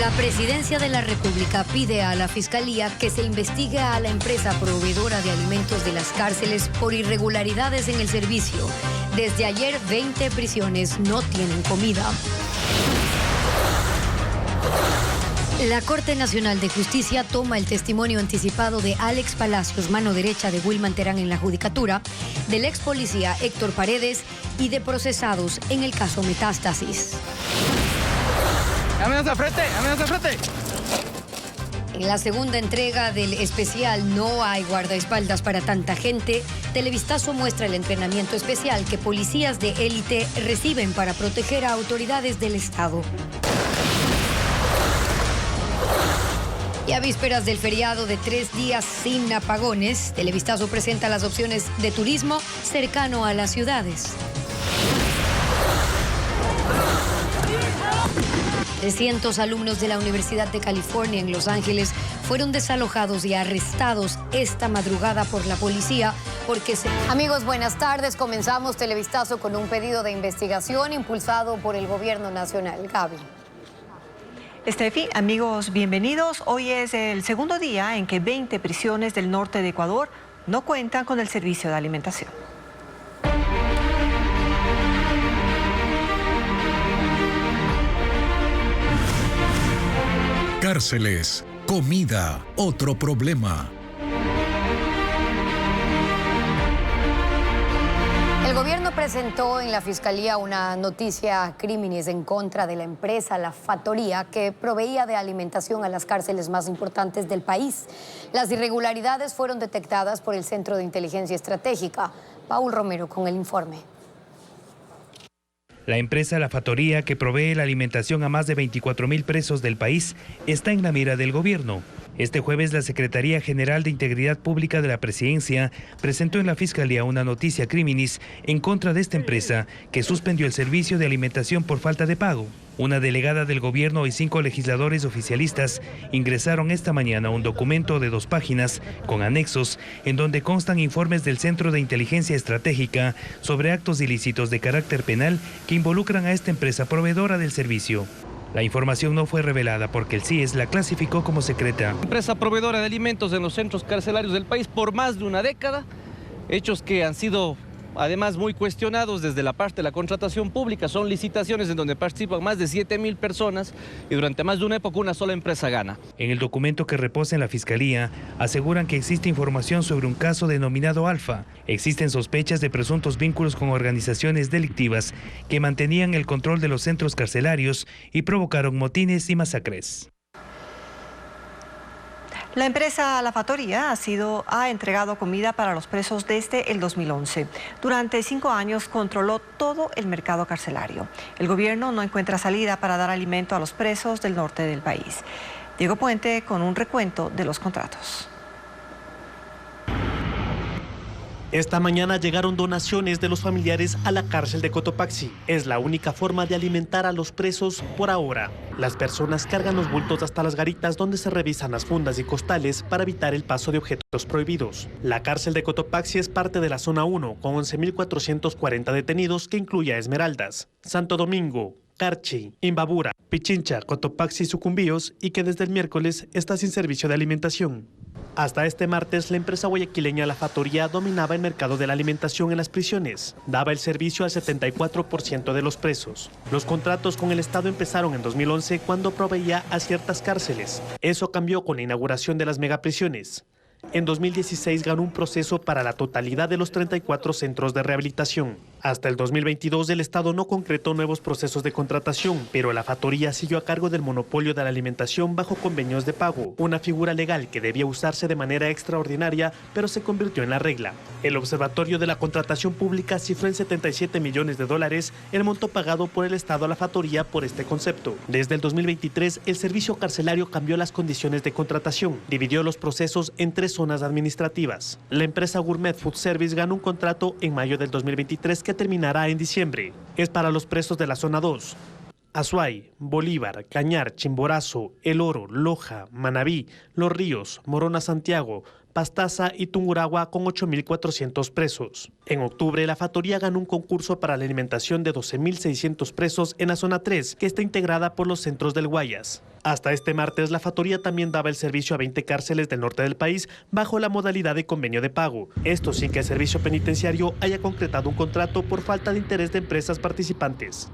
La Presidencia de la República pide a la Fiscalía que se investigue a la empresa proveedora de alimentos de las cárceles por irregularidades en el servicio. Desde ayer, 20 prisiones no tienen comida. La Corte Nacional de Justicia toma el testimonio anticipado de Alex Palacios, mano derecha de Wilman Terán en la judicatura, del ex policía Héctor Paredes y de procesados en el caso Metástasis. ¡Amenaza frente! ¡Amenaza frente! En la segunda entrega del especial No hay guardaespaldas para tanta gente, Televistazo muestra el entrenamiento especial que policías de élite reciben para proteger a autoridades del Estado. Y a vísperas del feriado de 3 días sin apagones, Televistazo presenta las opciones de turismo cercano a las ciudades. 300 alumnos de la Universidad de California en Los Ángeles fueron desalojados y arrestados esta madrugada por la policía porque Amigos, buenas tardes. Comenzamos Televistazo con un pedido de investigación impulsado por el Gobierno Nacional. Gaby. Estefi, amigos, bienvenidos. Hoy es el segundo día en que 20 prisiones del norte de Ecuador no cuentan con el servicio de alimentación. Cárceles, comida, otro problema. El gobierno presentó en la Fiscalía una noticia crímenes en contra de la empresa La Factoría que proveía de alimentación a las cárceles más importantes del país. Las irregularidades fueron detectadas por el Centro de Inteligencia Estratégica. Paul Romero con el informe. La empresa La Factoría, que provee la alimentación a más de 24.000 presos del país, está en la mira del gobierno. Este jueves, la Secretaría General de Integridad Pública de la Presidencia presentó en la Fiscalía una noticia criminis en contra de esta empresa que suspendió el servicio de alimentación por falta de pago. Una delegada del gobierno y 5 legisladores oficialistas ingresaron esta mañana un documento de 2 páginas con anexos en donde constan informes del Centro de Inteligencia Estratégica sobre actos ilícitos de carácter penal que involucran a esta empresa proveedora del servicio. La información no fue revelada porque el CIES la clasificó como secreta. Empresa proveedora de alimentos en los centros carcelarios del país por más de una década, hechos que han sido además muy cuestionados desde la parte de la contratación pública. Son licitaciones en donde participan más de 7.000 personas y durante más de una época una sola empresa gana. En el documento que reposa en la Fiscalía, aseguran que existe información sobre un caso denominado Alfa. Existen sospechas de presuntos vínculos con organizaciones delictivas que mantenían el control de los centros carcelarios y provocaron motines y masacres. La empresa La Factoría ha entregado comida para los presos desde el 2011. Durante 5 años controló todo el mercado carcelario. El gobierno no encuentra salida para dar alimento a los presos del norte del país. Diego Puente con un recuento de los contratos. Esta mañana llegaron donaciones de los familiares a la cárcel de Cotopaxi. Es la única forma de alimentar a los presos por ahora. Las personas cargan los bultos hasta las garitas donde se revisan las fundas y costales para evitar el paso de objetos prohibidos. La cárcel de Cotopaxi es parte de la zona 1 con 11.440 detenidos que incluye a Esmeraldas, Santo Domingo, Carchi, Imbabura, Pichincha, Cotopaxi y Sucumbíos y que desde el miércoles está sin servicio de alimentación. Hasta este martes, la empresa guayaquileña La Factoría dominaba el mercado de la alimentación en las prisiones. Daba el servicio al 74% de los presos. Los contratos con el Estado empezaron en 2011 cuando proveía a ciertas cárceles. Eso cambió con la inauguración de las megaprisiones. En 2016 ganó un proceso para la totalidad de los 34 centros de rehabilitación. Hasta el 2022 el Estado no concretó nuevos procesos de contratación, pero la Factoría siguió a cargo del monopolio de la alimentación bajo convenios de pago, una figura legal que debía usarse de manera extraordinaria, pero se convirtió en la regla. El Observatorio de la Contratación Pública cifró en $77 millones el monto pagado por el Estado a la Factoría por este concepto. Desde el 2023 el servicio carcelario cambió las condiciones de contratación, dividió los procesos en 3 zonas administrativas. La empresa Gourmet Food Service ganó un contrato en mayo del 2023 que terminará en diciembre. Es para los presos de la zona 2. Azuay, Bolívar, Cañar, Chimborazo, El Oro, Loja, Manabí, Los Ríos, Morona Santiago, Pastaza y Tungurahua con 8.400 presos. En octubre, la factoría ganó un concurso para la alimentación de 12.600 presos en la zona 3, que está integrada por los centros del Guayas. Hasta este martes, la factoría también daba el servicio a 20 cárceles del norte del país bajo la modalidad de convenio de pago. Esto sin que el servicio penitenciario haya concretado un contrato por falta de interés de empresas participantes.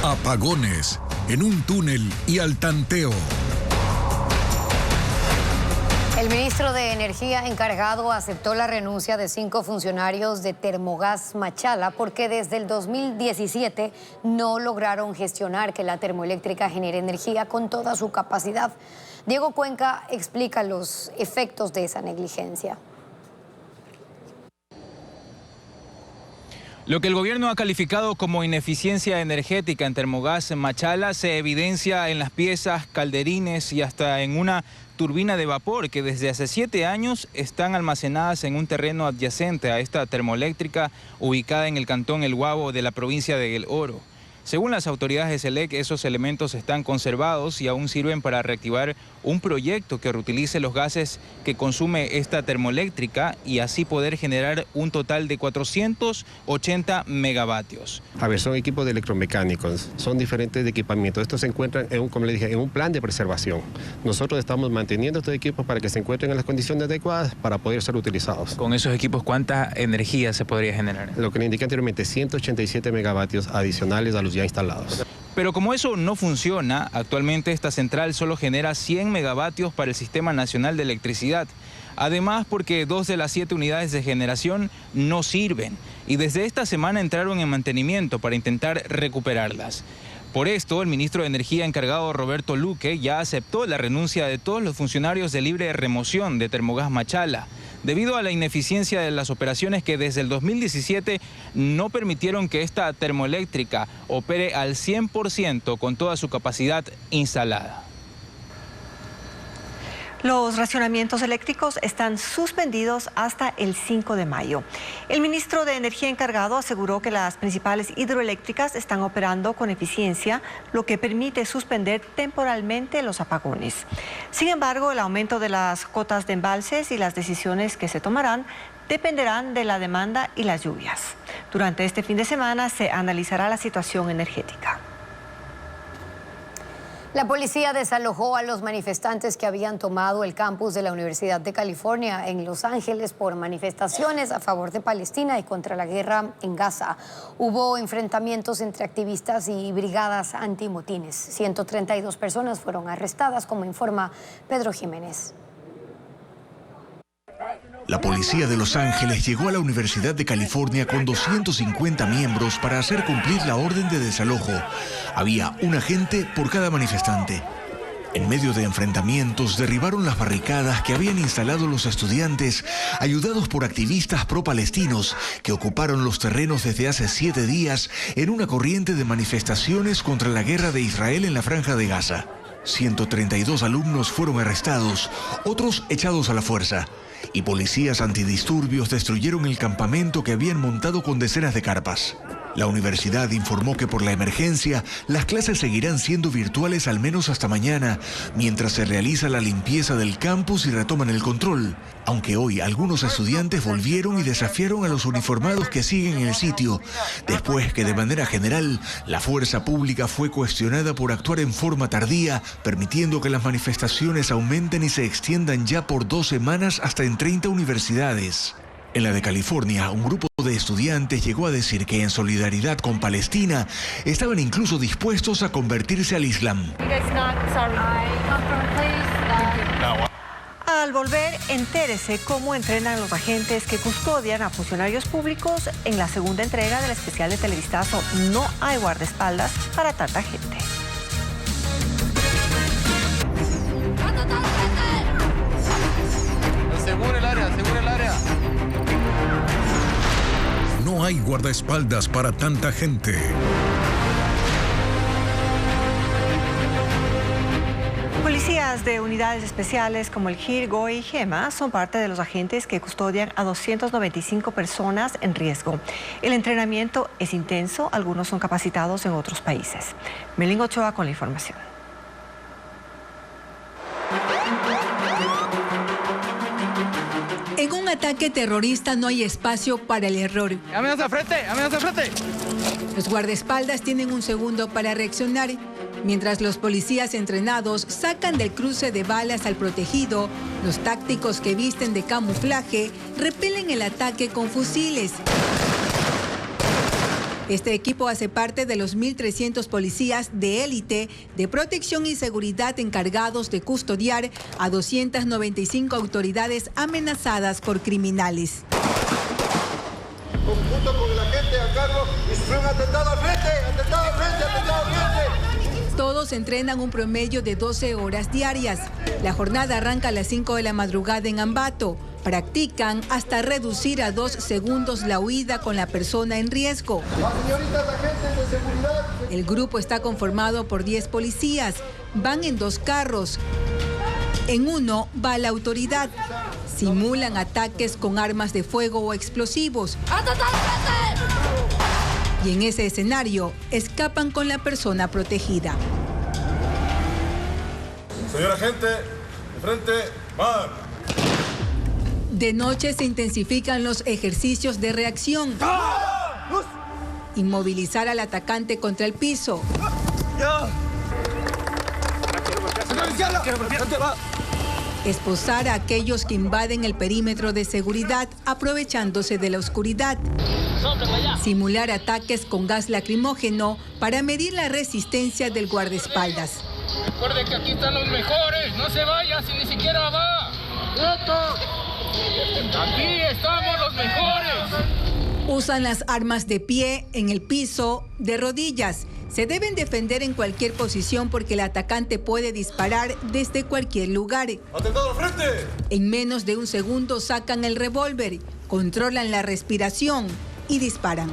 Apagones en un túnel y al tanteo. El ministro de Energía encargado aceptó la renuncia de 5 funcionarios de Termogas Machala porque desde el 2017 no lograron gestionar que la termoeléctrica genere energía con toda su capacidad. Diego Cuenca explica los efectos de esa negligencia. Lo que el gobierno ha calificado como ineficiencia energética en Termogas Machala se evidencia en las piezas, calderines y hasta en una turbina de vapor que desde hace 7 años están almacenadas en un terreno adyacente a esta termoeléctrica ubicada en el cantón El Guabo de la provincia de El Oro. Según las autoridades de SELEC, esos elementos están conservados y aún sirven para reactivar un proyecto que reutilice los gases que consume esta termoeléctrica y así poder generar un total de 480 megavatios. A ver, son equipos de electromecánicos, son diferentes de equipamiento. Estos se encuentran, como le dije, en un plan de preservación. Nosotros estamos manteniendo estos equipos para que se encuentren en las condiciones adecuadas para poder ser utilizados. Con esos equipos, ¿cuánta energía se podría generar? Lo que le indiqué anteriormente, 187 megavatios adicionales a los ya instalados. Pero como eso no funciona, actualmente esta central solo genera 100 megavatios para el Sistema Nacional de Electricidad. Además, porque 2 de las 7 unidades de generación no sirven y desde esta semana entraron en mantenimiento para intentar recuperarlas. Por esto, el ministro de Energía encargado Roberto Luque ya aceptó la renuncia de todos los funcionarios de libre remoción de Termogas Machala, debido a la ineficiencia de las operaciones que desde el 2017 no permitieron que esta termoeléctrica opere al 100% con toda su capacidad instalada. Los racionamientos eléctricos están suspendidos hasta el 5 de mayo. El ministro de Energía encargado aseguró que las principales hidroeléctricas están operando con eficiencia, lo que permite suspender temporalmente los apagones. Sin embargo, el aumento de las cotas de embalses y las decisiones que se tomarán dependerán de la demanda y las lluvias. Durante este fin de semana se analizará la situación energética. La policía desalojó a los manifestantes que habían tomado el campus de la Universidad de California en Los Ángeles por manifestaciones a favor de Palestina y contra la guerra en Gaza. Hubo enfrentamientos entre activistas y brigadas antimotines. 132 personas fueron arrestadas, como informa Pedro Jiménez. La policía de Los Ángeles llegó a la Universidad de California con 250 miembros para hacer cumplir la orden de desalojo. Había un agente por cada manifestante. En medio de enfrentamientos, derribaron las barricadas que habían instalado los estudiantes, ayudados por activistas pro-palestinos que ocuparon los terrenos desde hace 7 días en una corriente de manifestaciones contra la guerra de Israel en la Franja de Gaza. 132 alumnos fueron arrestados, otros echados a la fuerza. Y policías antidisturbios destruyeron el campamento que habían montado con decenas de carpas. La universidad informó que por la emergencia, las clases seguirán siendo virtuales al menos hasta mañana, mientras se realiza la limpieza del campus y retoman el control. Aunque hoy algunos estudiantes volvieron y desafiaron a los uniformados que siguen en el sitio, después que de manera general la fuerza pública fue cuestionada por actuar en forma tardía, permitiendo que las manifestaciones aumenten y se extiendan ya por 2 semanas hasta en 30 universidades. En la de California, un grupo de estudiantes llegó a decir que en solidaridad con Palestina estaban incluso dispuestos a convertirse al Islam. Al volver, entérese cómo entrenan los agentes que custodian a funcionarios públicos en la segunda entrega del especial de Televistazo No hay guardaespaldas para tanta gente. Segura el área, segura el área. No hay guardaespaldas para tanta gente. Policías Decenas de unidades especiales como el GIR, GOE y GEMA son parte de los agentes que custodian a 295 personas en riesgo. El entrenamiento es intenso, algunos son capacitados en otros países. Melín Ochoa con la información. En un ataque terrorista no hay espacio para el error. ¡Amenaza de frente! ¡Amenaza de frente! Los guardaespaldas tienen un segundo para reaccionar, mientras los policías entrenados sacan del cruce de balas al protegido. Los tácticos que visten de camuflaje repelen el ataque con fusiles. Este equipo hace parte de los 1.300 policías de élite de protección y seguridad encargados de custodiar a 295 autoridades amenazadas por criminales. Junto con la gente a cargo y sufrió un atentado al frente, atentado al frente, atentado al frente. Todos entrenan un promedio de 12 horas diarias. La jornada arranca a las 5 de la madrugada en Ambato. Practican hasta reducir a 2 segundos la huida con la persona en riesgo. Señoritas agentes de seguridad. El grupo está conformado por 10 policías. Van en 2 carros. En uno va la autoridad. Simulan ataques con armas de fuego o explosivos. Y en ese escenario escapan con la persona protegida. Señor agente, de frente, mar. De noche se intensifican los ejercicios de reacción. Inmovilizar al atacante contra el piso. Esposar a aquellos que invaden el perímetro de seguridad aprovechándose de la oscuridad. Simular ataques con gas lacrimógeno para medir la resistencia del guardaespaldas. Recuerde que aquí están los mejores, no se vaya si ni siquiera va. Aquí estamos los mejores. Usan las armas de pie, en el piso, de rodillas. Se deben defender en cualquier posición porque el atacante puede disparar desde cualquier lugar. ¡Atentado al frente! En menos de un segundo sacan el revólver, controlan la respiración y disparan.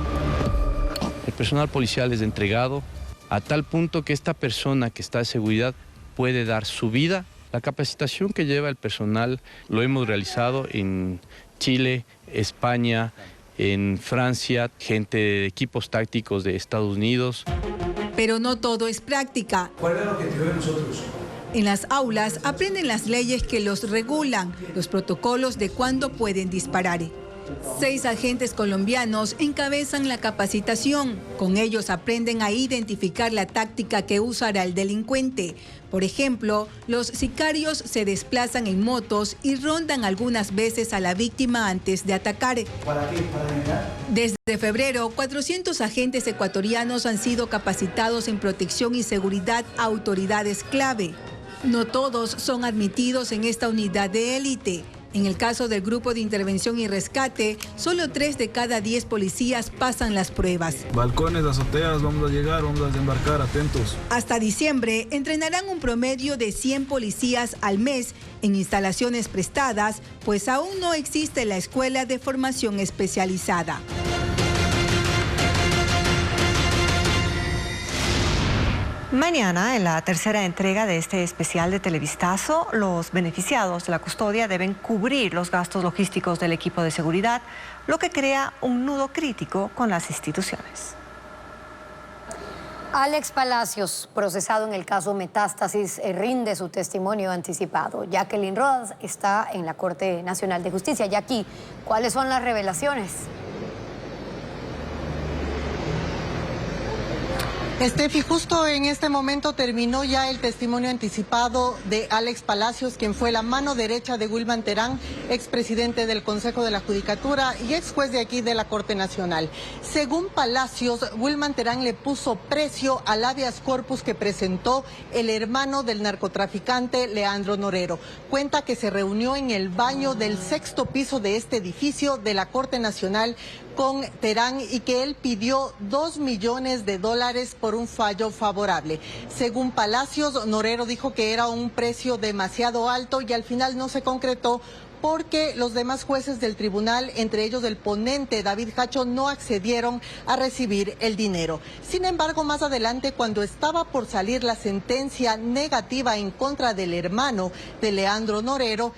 El personal policial es entregado a tal punto que esta persona que está de seguridad puede dar su vida. La capacitación que lleva el personal lo hemos realizado en Chile, España, en Francia, gente de equipos tácticos de Estados Unidos. Pero no todo es práctica. ¿Cuál es el objetivo de nosotros? En las aulas aprenden las leyes que los regulan, los protocolos de cuándo pueden disparar. 6 agentes colombianos encabezan la capacitación. Con ellos aprenden a identificar la táctica que usará el delincuente. Por ejemplo, los sicarios se desplazan en motos y rondan algunas veces a la víctima antes de atacar. ¿Para qué? ¿Para eliminar? Desde febrero, 400 agentes ecuatorianos han sido capacitados en protección y seguridad a autoridades clave. No todos son admitidos en esta unidad de élite. En el caso del Grupo de Intervención y Rescate, solo 3 de cada 10 policías pasan las pruebas. Balcones, azoteas, vamos a llegar, vamos a desembarcar, atentos. Hasta diciembre entrenarán un promedio de 100 policías al mes en instalaciones prestadas, pues aún no existe la escuela de formación especializada. Mañana, en la tercera entrega de este especial de Televistazo, los beneficiados de la custodia deben cubrir los gastos logísticos del equipo de seguridad, lo que crea un nudo crítico con las instituciones. Alex Palacios, procesado en el caso Metástasis, rinde su testimonio anticipado. Jacqueline Rodas está en la Corte Nacional de Justicia. Jackie, ¿cuáles son las revelaciones? Estefi, justo en este momento terminó ya el testimonio anticipado de Alex Palacios, quien fue la mano derecha de Wilman Terán, expresidente del Consejo de la Judicatura y ex juez de aquí de la Corte Nacional. Según Palacios, Wilman Terán le puso precio al habeas corpus que presentó el hermano del narcotraficante Leandro Norero. Cuenta que se reunió en el baño del 6º piso de este edificio de la Corte Nacional con Terán y que él pidió $2 millones por un fallo favorable. Según Palacios, Norero dijo que era un precio demasiado alto y al final no se concretó porque los demás jueces del tribunal, entre ellos el ponente David Hacho, no accedieron a recibir el dinero. Sin embargo, más adelante, cuando estaba por salir la sentencia negativa en contra del hermano de Leandro Norero,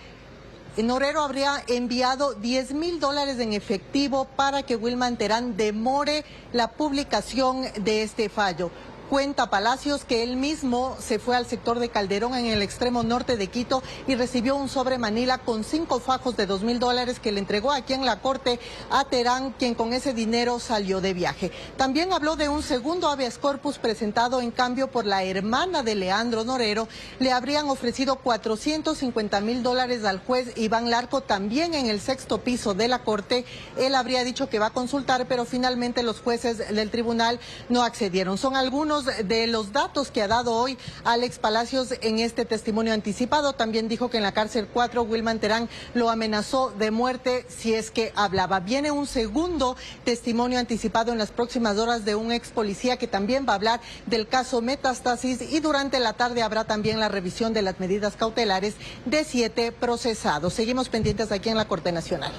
Norero habría enviado $10,000 en efectivo para que Wilman Terán demore la publicación de este fallo. Cuenta Palacios que él mismo se fue al sector de Calderón en el extremo norte de Quito y recibió un sobre Manila con 5 fajos de $2,000 que le entregó aquí en la corte a Terán, quien con ese dinero salió de viaje. También habló de un segundo habeas corpus presentado en cambio por la hermana de Leandro Norero. Le habrían ofrecido $450,000 al juez Iván Larco, también en el 6º piso de la corte. Él habría dicho que va a consultar, pero finalmente los jueces del tribunal no accedieron. Son algunos de los datos que ha dado hoy Alex Palacios en este testimonio anticipado. También dijo que en la cárcel 4 Wilman Terán lo amenazó de muerte si es que hablaba. Viene un segundo testimonio anticipado en las próximas horas de un ex policía que también va a hablar del caso Metástasis, y durante la tarde habrá también la revisión de las medidas cautelares de 7 procesados. Seguimos pendientes aquí en la Corte Nacional.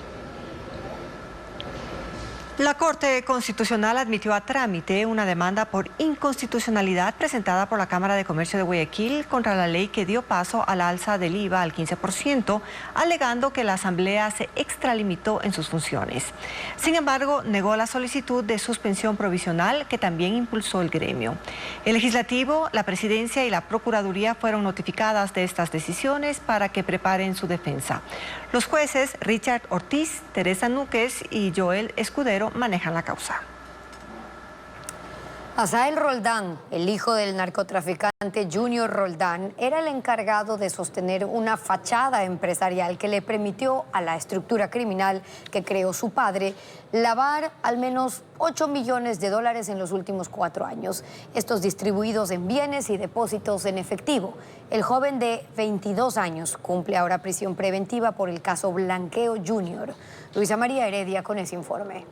La Corte Constitucional admitió a trámite una demanda por inconstitucionalidad presentada por la Cámara de Comercio de Guayaquil contra la ley que dio paso a la alza del IVA al 15%, alegando que la Asamblea se extralimitó en sus funciones. Sin embargo, negó la solicitud de suspensión provisional que también impulsó el gremio. El Legislativo, la Presidencia y la Procuraduría fueron notificadas de estas decisiones para que preparen su defensa. Los jueces Richard Ortiz, Teresa Núquez y Joel Escudero manejan la causa. Asael Roldán, el hijo del narcotraficante Junior Roldán, era el encargado de sostener una fachada empresarial que le permitió a la estructura criminal que creó su padre lavar al menos $8 millones en los últimos 4 años, estos distribuidos en bienes y depósitos en efectivo. El joven de 22 años cumple ahora prisión preventiva por el caso Blanqueo Junior. Luisa María Heredia con ese informe.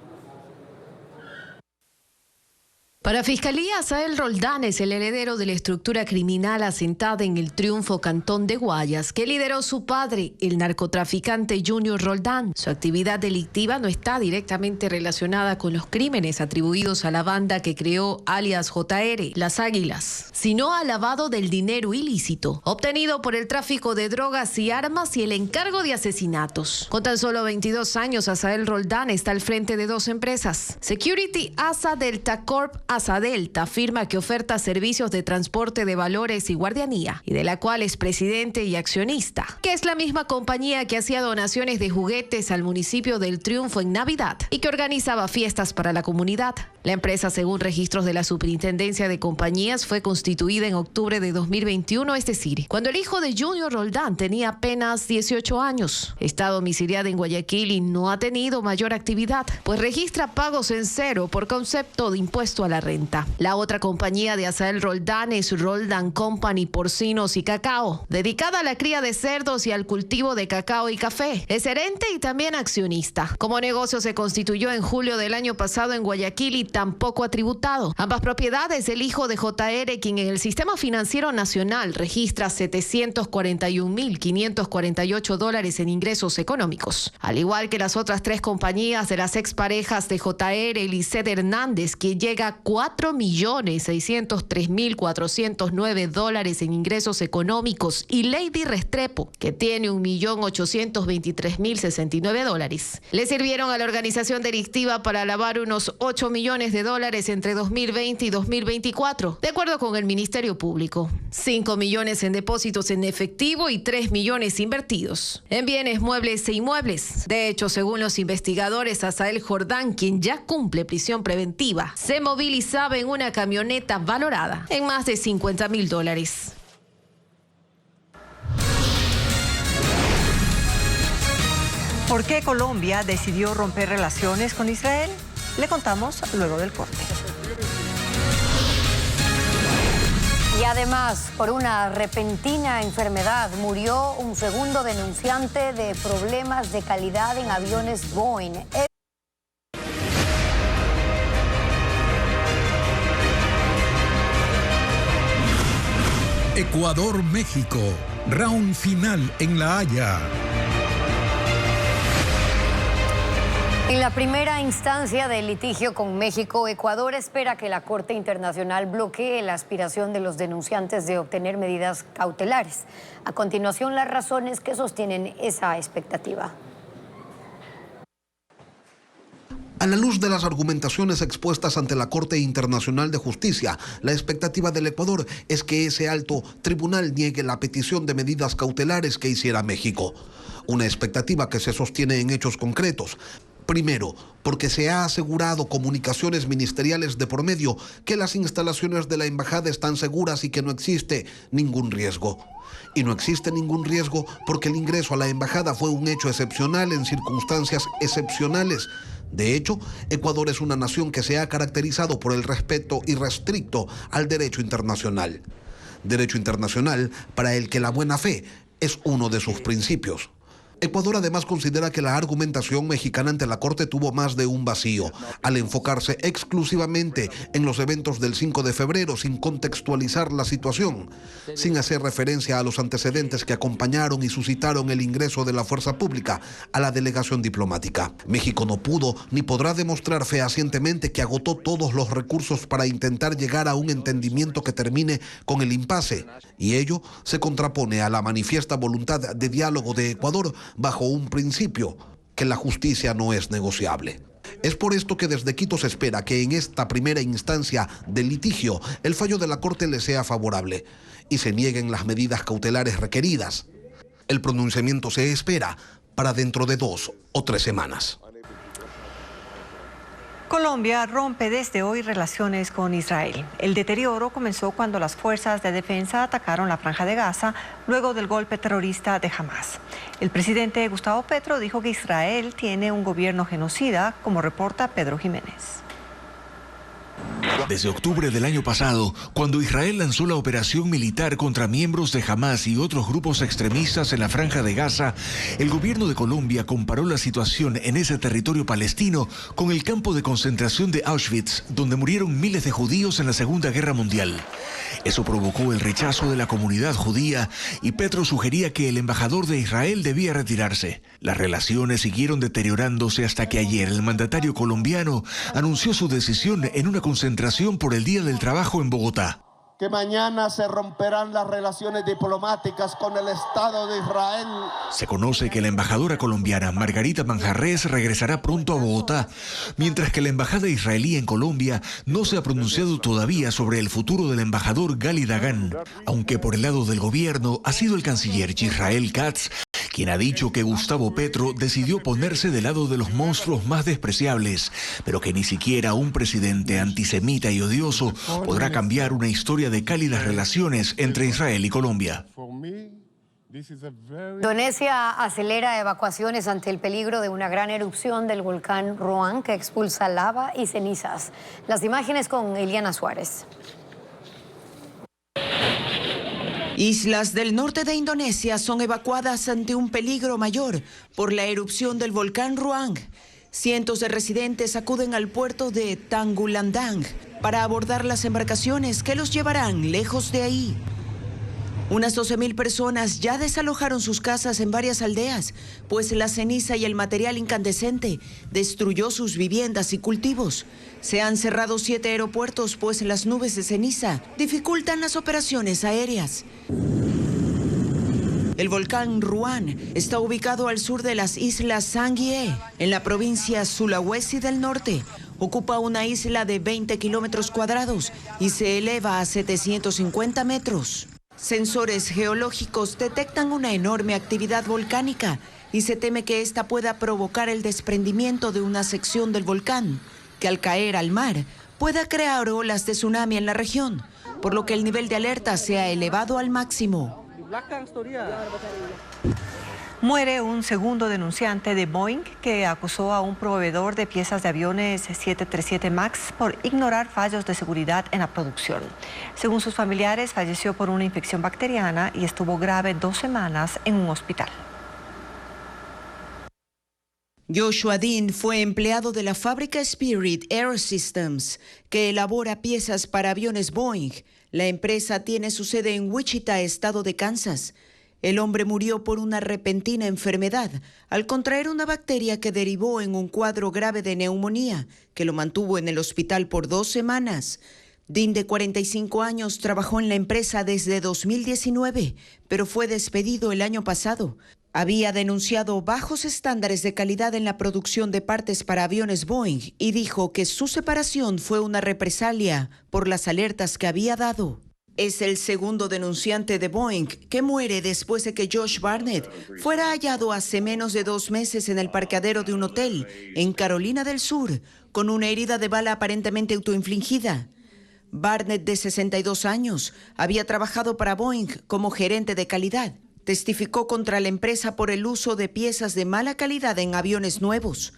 Para Fiscalía, Asael Roldán es el heredero de la estructura criminal asentada en el Triunfo Cantón de Guayas, que lideró su padre, el narcotraficante Junior Roldán. Su actividad delictiva no está directamente relacionada con los crímenes atribuidos a la banda que creó alias JR, Las Águilas, sino al lavado del dinero ilícito, obtenido por el tráfico de drogas y armas y el encargo de asesinatos. Con tan solo 22 años, Asael Roldán está al frente de 2 empresas. Security Asa Delta Corp, Asa Delta, firma que oferta servicios de transporte de valores y guardianía, y de la cual es presidente y accionista, que es la misma compañía que hacía donaciones de juguetes al municipio del Triunfo en Navidad y que organizaba fiestas para la comunidad. La empresa, según registros de la Superintendencia de Compañías, fue constituida en octubre de 2021, es decir, cuando el hijo de Junior Roldán tenía apenas 18 años. Está domiciliada en Guayaquil y no ha tenido mayor actividad, pues registra pagos en cero por concepto de impuesto a la renta. La otra compañía de Asael Roldán es Roldán Company Porcinos y Cacao, dedicada a la cría de cerdos y al cultivo de cacao y café. Es gerente y también accionista. Como negocio se constituyó en julio del año pasado en Guayaquil y tampoco ha tributado. Ambas propiedades del hijo de JR, quien en el sistema financiero nacional registra $741,548 en ingresos económicos. Al igual que las otras 3 compañías de las exparejas de JR, Lisset Hernández, que llega a $4,603,409 en ingresos económicos, y Lady Restrepo, que tiene $1,823,069. Le sirvieron a la organización delictiva para lavar unos $8 millones entre 2020 y 2024, de acuerdo con el Ministerio Público. 5 millones en depósitos en efectivo y 3 millones invertidos en bienes muebles e inmuebles. De hecho, según los investigadores, Asael Roldán, quien ya cumple prisión preventiva, se movilizaba en una camioneta valorada en más de $50,000. ¿Por qué Colombia decidió romper relaciones con Israel? Le contamos luego del corte. Y además, por una repentina enfermedad, murió un segundo denunciante de problemas de calidad en aviones Boeing. Ecuador-México, round final en La Haya. En la primera instancia del litigio con México, Ecuador espera que la Corte Internacional bloquee la aspiración de los denunciantes de obtener medidas cautelares. A continuación, las razones que sostienen esa expectativa. A la luz de las argumentaciones expuestas ante la Corte Internacional de Justicia, la expectativa del Ecuador es que ese alto tribunal niegue la petición de medidas cautelares que hiciera México. Una expectativa que se sostiene en hechos concretos. Primero, porque se ha asegurado comunicaciones ministeriales de por medio que las instalaciones de la embajada están seguras y que no existe ningún riesgo. Y no existe ningún riesgo porque el ingreso a la embajada fue un hecho excepcional en circunstancias excepcionales. De hecho, Ecuador es una nación que se ha caracterizado por el respeto irrestricto al derecho internacional. Derecho internacional para el que la buena fe es uno de sus principios. Ecuador además considera que la argumentación mexicana ante la Corte tuvo más de un vacío, al enfocarse exclusivamente en los eventos del 5 de febrero sin contextualizar la situación, sin hacer referencia a los antecedentes que acompañaron y suscitaron el ingreso de la fuerza pública a la delegación diplomática. México no pudo ni podrá demostrar fehacientemente que agotó todos los recursos para intentar llegar a un entendimiento que termine con el impasse, y ello se contrapone a la manifiesta voluntad de diálogo de Ecuador bajo un principio, que la justicia no es negociable. Es por esto que desde Quito se espera que en esta primera instancia del litigio el fallo de la Corte le sea favorable y se nieguen las medidas cautelares requeridas. El pronunciamiento se espera para dentro de 2 o 3 semanas. Colombia rompe desde hoy relaciones con Israel. El deterioro comenzó cuando las fuerzas de defensa atacaron la Franja de Gaza luego del golpe terrorista de Hamas. El presidente Gustavo Petro dijo que Israel tiene un gobierno genocida, como reporta Pedro Jiménez. Desde octubre del año pasado, cuando Israel lanzó la operación militar contra miembros de Hamas y otros grupos extremistas en la Franja de Gaza, el gobierno de Colombia comparó la situación en ese territorio palestino con el campo de concentración de Auschwitz, donde murieron miles de judíos en la Segunda Guerra Mundial. Eso provocó el rechazo de la comunidad judía y Petro sugería que el embajador de Israel debía retirarse. Las relaciones siguieron deteriorándose hasta que ayer el mandatario colombiano anunció su decisión en una concentración por el Día del Trabajo en Bogotá. Que mañana se romperán las relaciones diplomáticas con el Estado de Israel. Se conoce que la embajadora colombiana Margarita Manjarrés regresará pronto a Bogotá, mientras que la embajada israelí en Colombia no se ha pronunciado todavía sobre el futuro del embajador Gali Dagan, aunque por el lado del gobierno ha sido el canciller Israel Katz quien ha dicho que Gustavo Petro decidió ponerse del lado de los monstruos más despreciables, pero que ni siquiera un presidente antisemita y odioso podrá cambiar una historia de cálidas relaciones entre Israel y Colombia. Indonesia acelera evacuaciones ante el peligro de una gran erupción del volcán Ruang que expulsa lava y cenizas. Las imágenes con Eliana Suárez. Islas del norte de Indonesia son evacuadas ante un peligro mayor por la erupción del volcán Ruang. Cientos de residentes acuden al puerto de Tanggulandang para abordar las embarcaciones que los llevarán lejos de ahí. Unas 12.000 personas ya desalojaron sus casas en varias aldeas, pues la ceniza y el material incandescente destruyó sus viviendas y cultivos. Se han cerrado 7 aeropuertos, pues las nubes de ceniza dificultan las operaciones aéreas. El volcán Ruang está ubicado al sur de las islas Sangihe, en la provincia Sulawesi del Norte. Ocupa una isla de 20 kilómetros cuadrados y se eleva a 750 metros. Sensores geológicos detectan una enorme actividad volcánica y se teme que esta pueda provocar el desprendimiento de una sección del volcán, que al caer al mar pueda crear olas de tsunami en la región, por lo que el nivel de alerta se ha elevado al máximo. Muere un segundo denunciante de Boeing que acusó a un proveedor de piezas de aviones 737 MAX por ignorar fallos de seguridad en la producción. Según sus familiares, falleció por una infección bacteriana y estuvo grave 2 semanas en un hospital. Joshua Dean fue empleado de la fábrica Spirit Aerosystems, que elabora piezas para aviones Boeing. La empresa tiene su sede en Wichita, estado de Kansas. El hombre murió por una repentina enfermedad al contraer una bacteria que derivó en un cuadro grave de neumonía, que lo mantuvo en el hospital por 2 semanas. Dean, de 45 años, trabajó en la empresa desde 2019, pero fue despedido el año pasado. Había denunciado bajos estándares de calidad en la producción de partes para aviones Boeing y dijo que su separación fue una represalia por las alertas que había dado. Es el segundo denunciante de Boeing que muere después de que Josh Barnett fuera hallado hace menos de 2 meses en el parqueadero de un hotel en Carolina del Sur con una herida de bala aparentemente autoinfligida. Barnett, de 62 años, había trabajado para Boeing como gerente de calidad. Testificó contra la empresa por el uso de piezas de mala calidad en aviones nuevos.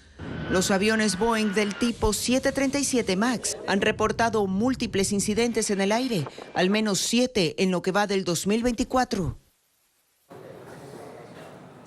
Los aviones Boeing del tipo 737 MAX han reportado múltiples incidentes en el aire, al menos 7 en lo que va del 2024.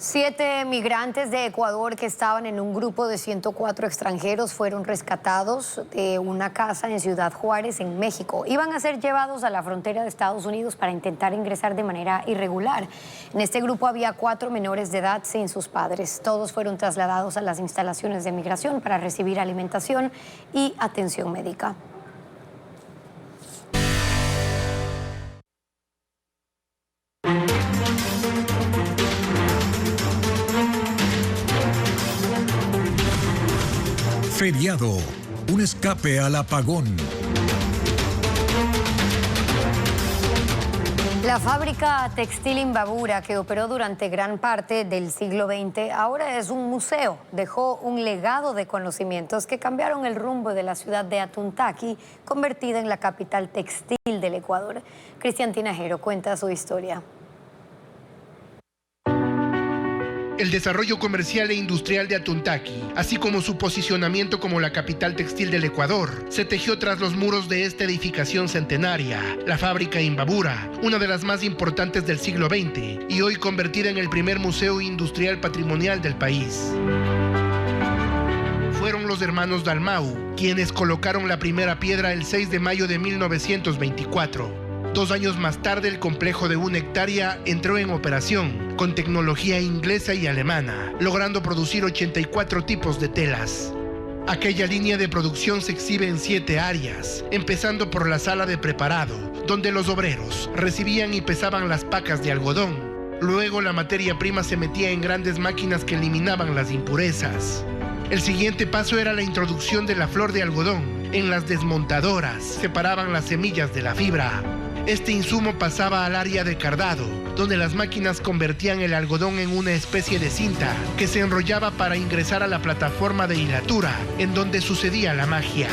7 migrantes de Ecuador que estaban en un grupo de 104 extranjeros fueron rescatados de una casa en Ciudad Juárez, en México. Iban a ser llevados a la frontera de Estados Unidos para intentar ingresar de manera irregular. En este grupo había 4 menores de edad sin sus padres. Todos fueron trasladados a las instalaciones de migración para recibir alimentación y atención médica. Feriado, un escape al apagón. La fábrica textil Imbabura, que operó durante gran parte del siglo XX, ahora es un museo. Dejó un legado de conocimientos que cambiaron el rumbo de la ciudad de Atuntaqui, convertida en la capital textil del Ecuador. Cristian Tinajero cuenta su historia. El desarrollo comercial e industrial de Atuntaqui, así como su posicionamiento como la capital textil del Ecuador, se tejió tras los muros de esta edificación centenaria, la fábrica Imbabura, una de las más importantes del siglo XX y hoy convertida en el primer museo industrial patrimonial del país. Fueron los hermanos Dalmau quienes colocaron la primera piedra el 6 de mayo de 1924. 2 años más tarde, el complejo de 1 hectárea entró en operación con tecnología inglesa y alemana, logrando producir 84 tipos de telas. Aquella línea de producción se exhibe en 7 áreas, empezando por la sala de preparado, donde los obreros recibían y pesaban las pacas de algodón. Luego la materia prima se metía en grandes máquinas que eliminaban las impurezas. El siguiente paso era la introducción de la flor de algodón. En las desmontadoras separaban las semillas de la fibra. Este insumo pasaba al área de cardado, donde las máquinas convertían el algodón en una especie de cinta que se enrollaba para ingresar a la plataforma de hilatura, en donde sucedía la magia.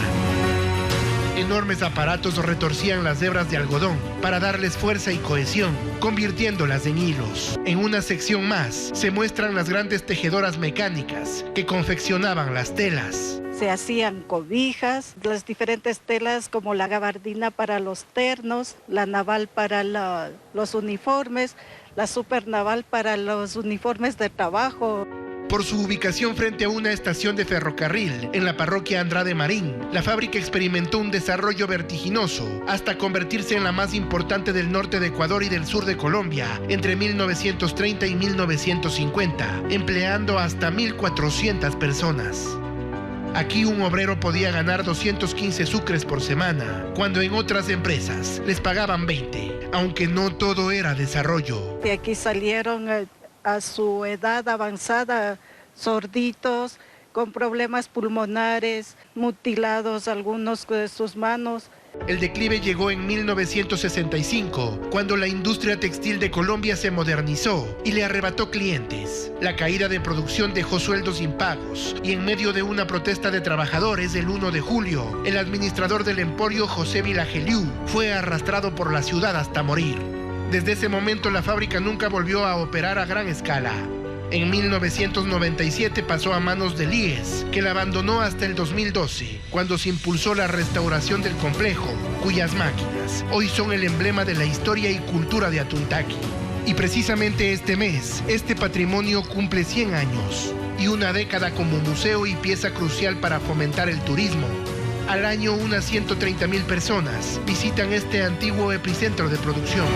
Enormes aparatos retorcían las hebras de algodón para darles fuerza y cohesión, convirtiéndolas en hilos. En una sección más se muestran las grandes tejedoras mecánicas que confeccionaban las telas. Se hacían cobijas, las diferentes telas como la gabardina para los ternos, la naval para los uniformes, la supernaval para los uniformes de trabajo. Por su ubicación frente a una estación de ferrocarril en la parroquia Andrade Marín, la fábrica experimentó un desarrollo vertiginoso hasta convertirse en la más importante del norte de Ecuador y del sur de Colombia entre 1930 y 1950, empleando hasta 1.400 personas. Aquí un obrero podía ganar 215 sucres por semana, cuando en otras empresas les pagaban 20, aunque no todo era desarrollo. De aquí salieron a su edad avanzada sorditos, con problemas pulmonares, mutilados algunos de sus manos. El declive llegó en 1965, cuando la industria textil de Colombia se modernizó y le arrebató clientes. La caída de producción dejó sueldos impagos y en medio de una protesta de trabajadores el 1 de julio, el administrador del emporio, José Vilageliu, fue arrastrado por la ciudad hasta morir. Desde ese momento la fábrica nunca volvió a operar a gran escala. En 1997 pasó a manos del IES, que la abandonó hasta el 2012, cuando se impulsó la restauración del complejo, cuyas máquinas hoy son el emblema de la historia y cultura de Atuntaqui. Y precisamente este mes, este patrimonio cumple 100 años. y una década como museo y pieza crucial para fomentar el turismo. Al año unas 130,000 personas visitan este antiguo epicentro de producción.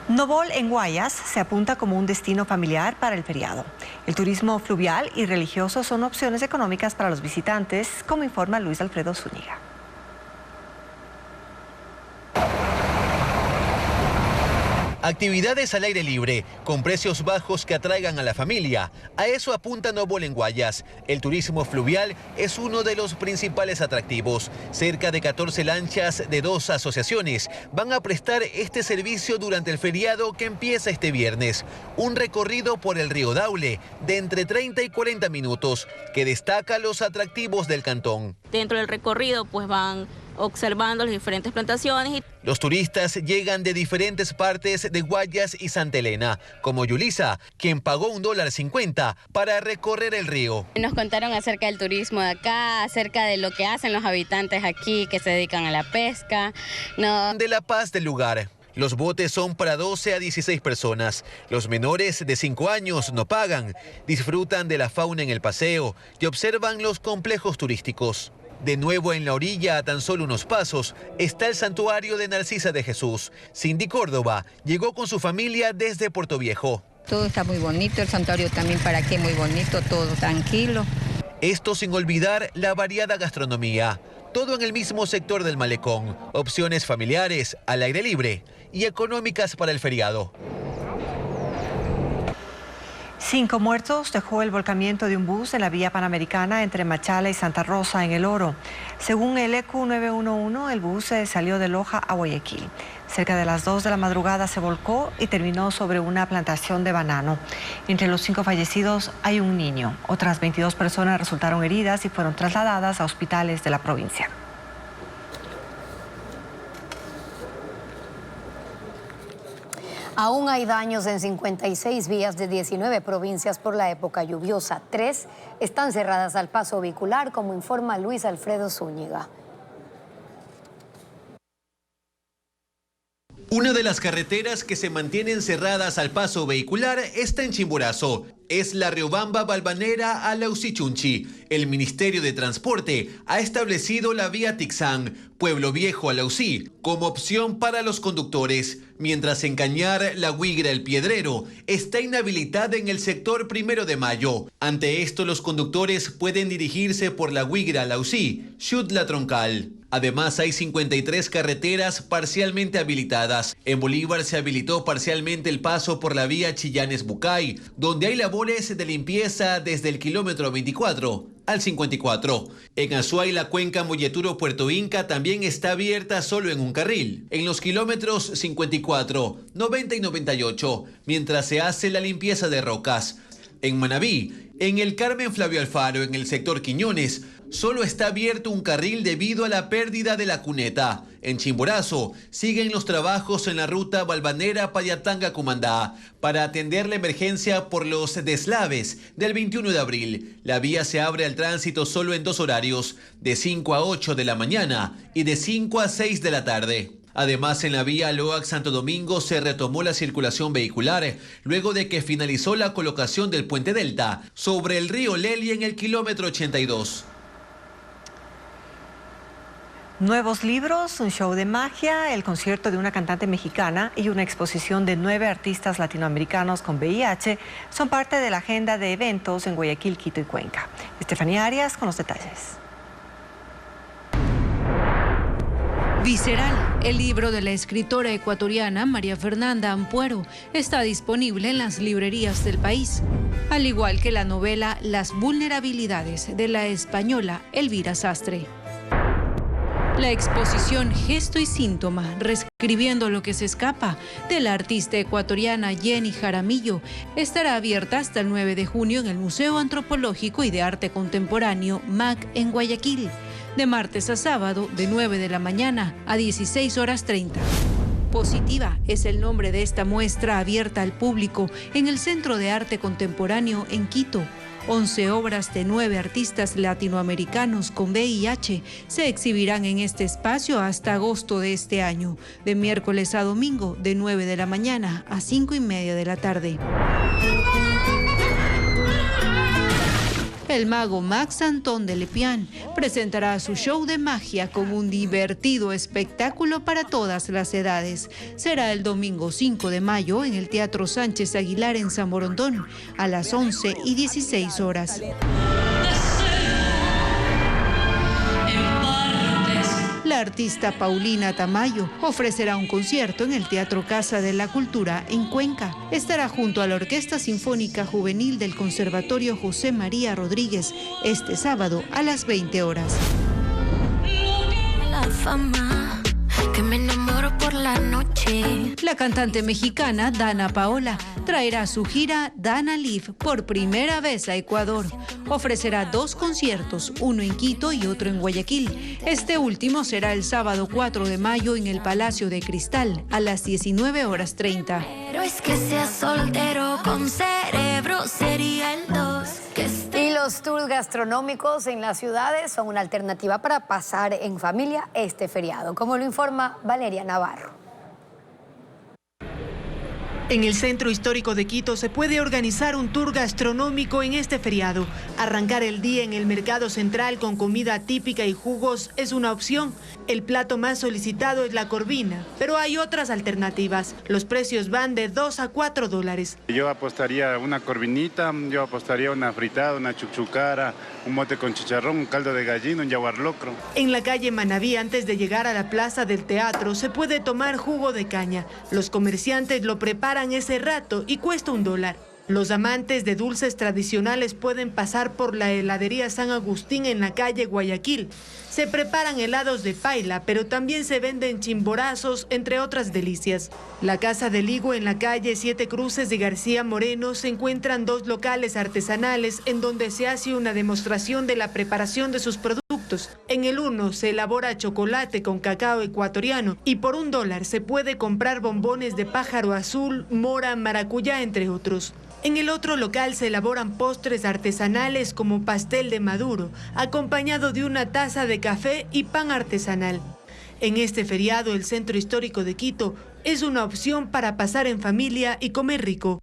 Novol en Guayas se apunta como un destino familiar para el feriado. El turismo fluvial y religioso son opciones económicas para los visitantes, como informa Luis Alfredo Zúñiga. Actividades al aire libre, con precios bajos que atraigan a la familia. A eso apunta Novol en Guayas. El turismo fluvial es uno de los principales atractivos. Cerca de 14 lanchas de 2 asociaciones van a prestar este servicio durante el feriado que empieza este viernes. Un recorrido por el río Daule de entre 30 y 40 minutos que destaca los atractivos del cantón. Dentro del recorrido pues van observando las diferentes plantaciones. Los turistas llegan de diferentes partes de Guayas y Santa Elena, como Yulisa, quien pagó $1.50 para recorrer el río. Nos contaron acerca del turismo de acá, acerca de lo que hacen los habitantes aquí, que se dedican a la pesca. De la paz del lugar. Los botes son para 12 a 16 personas. Los menores de 5 años no pagan, disfrutan de la fauna en el paseo y observan los complejos turísticos. De nuevo en la orilla, a tan solo unos pasos, está el santuario de Narcisa de Jesús. Cindy Córdoba llegó con su familia desde Puerto Viejo. Todo está muy bonito, el santuario también para qué, muy bonito, todo tranquilo. Esto sin olvidar la variada gastronomía. Todo en el mismo sector del malecón. Opciones familiares, al aire libre y económicas para el feriado. 5 muertos dejó el volcamiento de un bus en la vía panamericana entre Machala y Santa Rosa en El Oro. Según el EQ 911, el bus salió de Loja a Guayaquil. Cerca de las 2 de la madrugada se volcó y terminó sobre una plantación de banano. Entre los 5 fallecidos hay un niño. Otras 22 personas resultaron heridas y fueron trasladadas a hospitales de la provincia. Aún hay daños en 56 vías de 19 provincias por la época lluviosa. 3 están cerradas al paso vehicular, como informa Luis Alfredo Zúñiga. Una de las carreteras que se mantienen cerradas al paso vehicular está en Chimborazo. Es la Riobamba-Balvanera a Lausichunchi. El Ministerio de Transporte ha establecido la vía Tixán, Pueblo Viejo a Lausí, como opción para los conductores, mientras en Cañar, La Huigra, El Piedrero está inhabilitada en el sector 1 de Mayo. Ante esto, los conductores pueden dirigirse por La Huigra a Lausí, Xutla Troncal. Además, hay 53 carreteras parcialmente habilitadas. En Bolívar se habilitó parcialmente el paso por la vía Chillanes-Bucay, donde hay labores de limpieza desde el kilómetro 24 al 54. En Azuay, la cuenca Molleturo-Puerto Inca también está abierta solo en un carril, en los kilómetros 54, 90 y 98, mientras se hace la limpieza de rocas. En Manabí, en el Carmen Flavio Alfaro, en el sector Quiñones, solo está abierto un carril debido a la pérdida de la cuneta. En Chimborazo siguen los trabajos en la ruta Balvanera-Payatanga-Cumandá para atender la emergencia por los deslaves del 21 de abril. La vía se abre al tránsito solo en 2 horarios, de 5 a 8 de la mañana y de 5 a 6 de la tarde. Además, en la vía Loac-Santo Domingo se retomó la circulación vehicular luego de que finalizó la colocación del puente Delta sobre el río Leli en el kilómetro 82. Nuevos libros, un show de magia, el concierto de una cantante mexicana y una exposición de 9 artistas latinoamericanos con VIH son parte de la agenda de eventos en Guayaquil, Quito y Cuenca. Estefanía Arias con los detalles. Visceral, el libro de la escritora ecuatoriana María Fernanda Ampuero, está disponible en las librerías del país, al igual que la novela Las vulnerabilidades de la española Elvira Sastre. La exposición Gesto y Síntoma, reescribiendo lo que se escapa, de la artista ecuatoriana Jenny Jaramillo, estará abierta hasta el 9 de junio en el Museo Antropológico y de Arte Contemporáneo MAC en Guayaquil, de martes a sábado de 9 de la mañana a 16:30. Positiva es el nombre de esta muestra abierta al público en el Centro de Arte Contemporáneo en Quito, 11 obras de 9 artistas latinoamericanos con VIH se exhibirán en este espacio hasta agosto de este año, de miércoles a domingo, de 9 de la mañana a 5:30 de la tarde. El mago Max Antón de Lepián presentará su show de magia con un divertido espectáculo para todas las edades. Será el domingo 5 de mayo en el Teatro Sánchez Aguilar en San Borondón a las 11:16 horas. La artista Paulina Tamayo ofrecerá un concierto en el Teatro Casa de la Cultura en Cuenca. Estará junto a la Orquesta Sinfónica Juvenil del Conservatorio José María Rodríguez este sábado a las 20 horas. La fama, que me enamoro por la noche. La cantante mexicana Dana Paola traerá su gira Dana Live por primera vez a Ecuador. Ofrecerá 2 conciertos, uno en Quito y otro en Guayaquil. Este último será el sábado 4 de mayo en el Palacio de Cristal a las 19:30. Pero es que sea soltero con cerebro sería el 2. Y los tours gastronómicos en las ciudades son una alternativa para pasar en familia este feriado, como lo informa Valeria Navarro. En el Centro Histórico de Quito se puede organizar un tour gastronómico en este feriado. Arrancar el día en el mercado central con comida típica y jugos es una opción. El plato más solicitado es la corvina, pero hay otras alternativas. Los precios van de $2 a $4. Yo apostaría una corvinita, yo apostaría una fritada, una chuchucara, un mote con chicharrón, un caldo de gallina, un yaguar locro. En la calle Manaví, antes de llegar a la plaza del teatro, se puede tomar jugo de caña. Los comerciantes lo preparan ese rato y cuesta $1. Los amantes de dulces tradicionales pueden pasar por la heladería San Agustín en la calle Guayaquil. Se preparan helados de paila, pero también se venden chimborazos, entre otras delicias. La Casa del Higo en la calle 7 Cruces de García Moreno se encuentran 2 locales artesanales en donde se hace una demostración de la preparación de sus productos. En el uno se elabora chocolate con cacao ecuatoriano y por $1 se puede comprar bombones de pájaro azul, mora, maracuyá, entre otros. En el otro local se elaboran postres artesanales como pastel de maduro, acompañado de una taza de café y pan artesanal. En este feriado, el Centro Histórico de Quito es una opción para pasar en familia y comer rico.